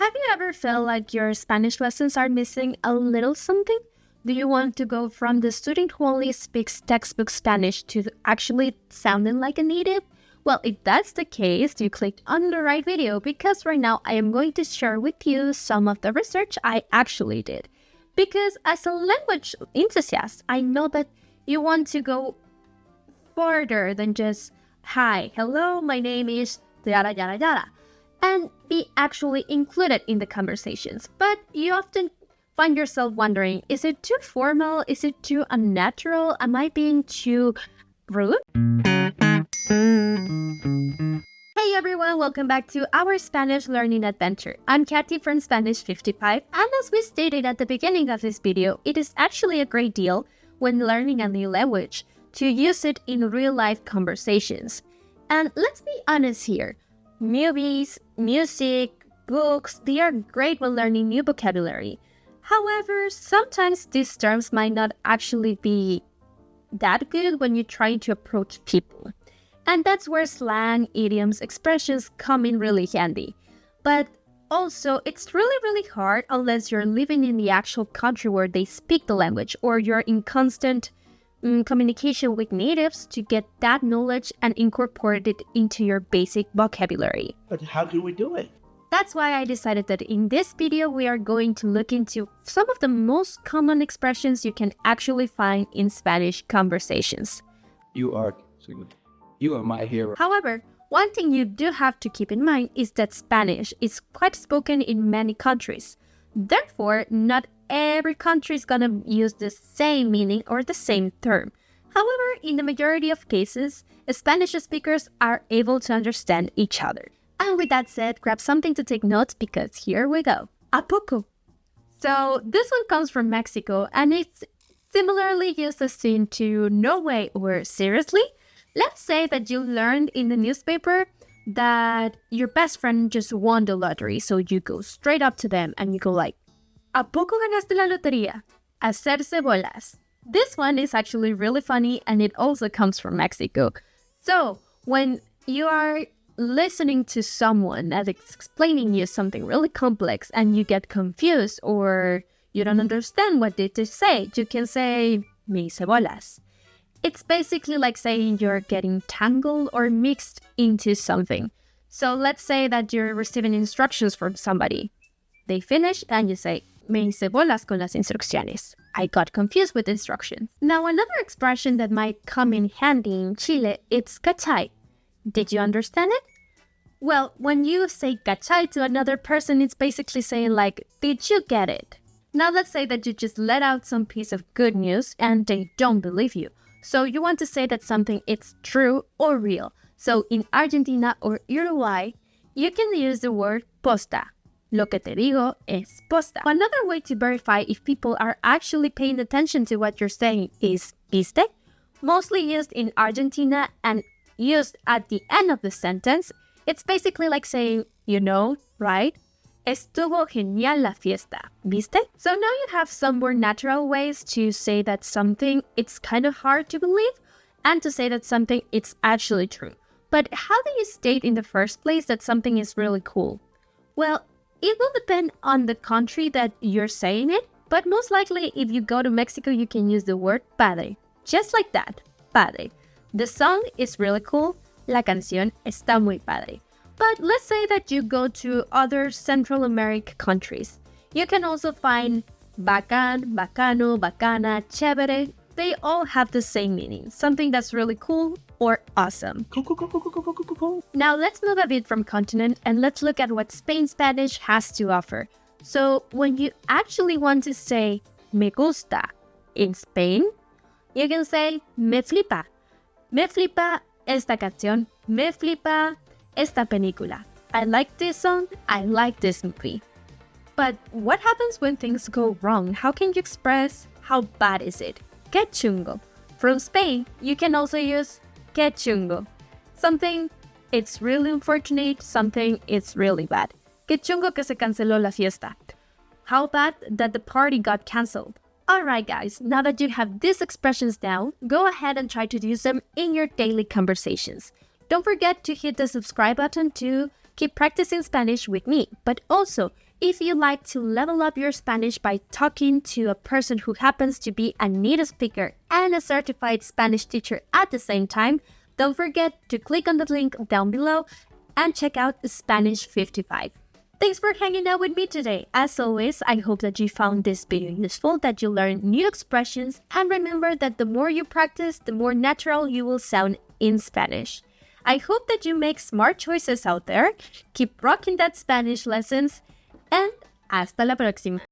Have you ever felt like your Spanish lessons are missing a little something? Do you want to go from the student who only speaks textbook Spanish to actually sounding like a native? Well, if that's the case, you clicked on the right video because right now I am going to share with you some of the research I actually did. Because as a language enthusiast, I know that you want to go further than just, hi, hello, my name is yada yada yada, and be actually included in the conversations. But you often find yourself wondering, is it too formal? Is it too unnatural? Am I being too rude? Hey everyone, welcome back to our Spanish learning adventure. I'm Katy from Spanish 55, and as we stated at the beginning of this video, it is actually a great deal when learning a new language to use it in real-life conversations. And let's be honest here, movies, music, books, they are great when learning new vocabulary. However, sometimes these terms might not actually be that good when you're trying to approach people. And that's where slang, idioms, expressions come in really handy. But also, it's really hard unless you're living in the actual country where they speak the language or you're in constant communication with natives to get that knowledge and incorporate it into your basic vocabulary. But how do we do it? That's why I decided that in this video, we are going to look into some of the most common expressions you can actually find in Spanish conversations. You are my hero. However, one thing you do have to keep in mind is that Spanish is quite spoken in many countries. Therefore, not every country is gonna use the same meaning or the same term. However, in the majority of cases, Spanish speakers are able to understand each other. And with that said, grab something to take notes because here we go. A poco. So this one comes from Mexico and it's similarly used as into no way or seriously. Let's say that you learned in the newspaper that your best friend just won the lottery. So you go straight up to them and you go like, ¿A poco ganaste la lotería? Hacerse bolas. This one is actually really funny and it also comes from Mexico. So when you are listening to someone that is explaining you something really complex and you get confused or you don't understand what they say, you can say, me hice bolas. It's basically like saying you're getting tangled or mixed into something. So let's say that you're receiving instructions from somebody. They finish and you say, me hice bolas con las instrucciones. I got confused with instructions. Now another expression that might come in handy in Chile, it's cachay. Did you understand it? Well, when you say cachay to another person, it's basically saying like, did you get it? Now let's say that you just let out some piece of good news and they don't believe you. So you want to say that something is true or real. So in Argentina or Uruguay, you can use the word posta. Lo que te digo es posta. Another way to verify if people are actually paying attention to what you're saying is viste. Mostly used in Argentina and used at the end of the sentence. It's basically like saying, you know, right? Estuvo genial la fiesta, ¿viste? So now you have some more natural ways to say that something it's kind of hard to believe and to say that something it's actually true. But how do you state in the first place that something is really cool? Well, it will depend on the country that you're saying it, but most likely if you go to Mexico, you can use the word padre. Just like that, padre. The song is really cool. La canción está muy padre. But let's say that you go to other Central American countries. You can also find bacán, bacano, bacana, chévere. They all have the same meaning, something that's really cool or awesome. Cool. Now let's move a bit from continent and let's look at what Spain Spanish has to offer. So when you actually want to say me gusta in Spain, you can say me flipa. Me flipa esta canción. Me flipa esta película. I like this song. I like this movie. But what happens when things go wrong? How can you express how bad is it? Que chungo. From Spain, you can also use que chungo. Something it's really unfortunate, something it's really bad. Que chungo que se canceló la fiesta. How bad that the party got cancelled. Alright guys, now that you have these expressions down, go ahead and try to use them in your daily conversations. Don't forget to hit the subscribe button to keep practicing Spanish with me. But also, if you like to level up your Spanish by talking to a person who happens to be a native speaker and a certified Spanish teacher at the same time, don't forget to click on the link down below and check out Spanish 55. Thanks for hanging out with me today. As always, I hope that you found this video useful, that you learned new expressions, and remember that the more you practice, the more natural you will sound in Spanish. I hope that you make smart choices out there. Keep rocking that Spanish lessons, and hasta la próxima.